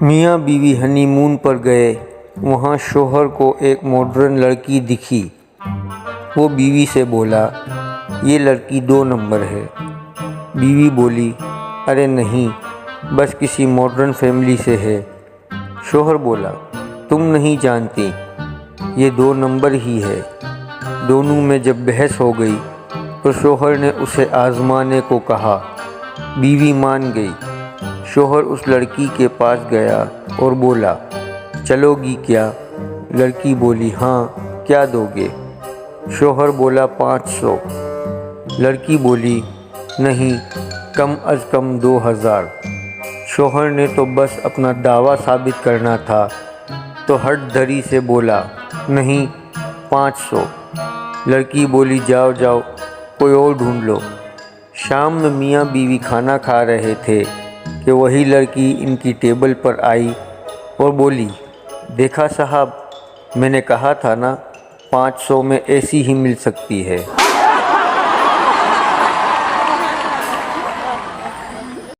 میاں بیوی ہنی مون پر گئے۔ وہاں شوہر کو ایک ماڈرن لڑکی دکھی۔ وہ بیوی سے بولا، یہ لڑکی 2 نمبر ہے۔ بیوی بولی، ارے نہیں، بس کسی ماڈرن فیملی سے ہے۔ شوہر بولا، تم نہیں جانتی، یہ 2 نمبر ہی ہے۔ دونوں میں جب بحث ہو گئی تو شوہر نے اسے آزمانے کو کہا۔ بیوی مان گئی۔ شوہر اس لڑکی کے پاس گیا اور بولا، چلو گی کیا؟ لڑکی بولی، ہاں، کیا دو گے؟ شوہر بولا، 500۔ لڑکی بولی، نہیں، کم از کم 2000۔ شوہر نے تو بس اپنا دعویٰ ثابت کرنا تھا تو ہٹ دھری سے بولا، نہیں، 500۔ لڑکی بولی، جاؤ جاؤ، کوئی اور ڈھونڈ لو۔ شام میں میاں بیوی کھانا کھا رہے تھے کہ وہی لڑکی ان کی ٹیبل پر آئی اور بولی، دیکھا صاحب، میں نے کہا تھا نا 500 میں ایسی ہی مل سکتی ہے۔